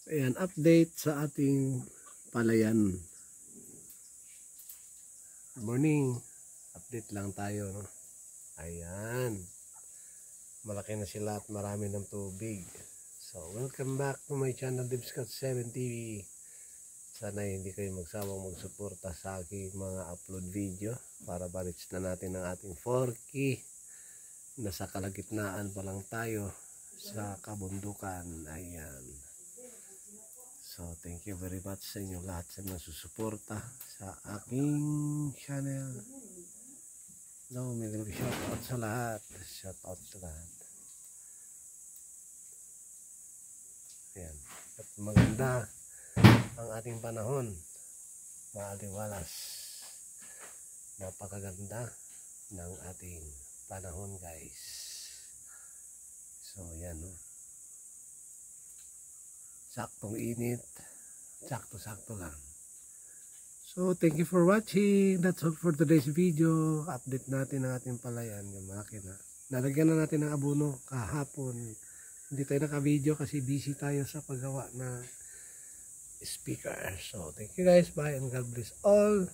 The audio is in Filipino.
Ayan, update sa ating palayan. Good morning. Update lang tayo, no? Ayan. Malaki na sila at marami ng tubig. So, welcome back to my channel, Dibscat7 TV. Sana hindi kayo magsawang magsuporta sa aking mga upload video para ma-reach na natin ang ating 4K. Nasa kalagitnaan pa lang tayo sa kabundukan. Ayan. So, thank you very much sa inyo lahat sa mga susuporta sa aking channel. No, may shout out sa lahat. Shout out sa lahat. Ayan. At maganda ang ating panahon. Maaliwalas. Napakaganda ng ating panahon, guys. So, yan, no? Saktong init, sakto-sakto lang. So, thank you for watching. That's all for today's video. Update natin ang ating palayan, yung makina. Nalagyan na natin ng abono kahapon. Hindi tayo naka-video kasi busy tayo sa paggawa na speaker. So, thank you guys. Bye and God bless all.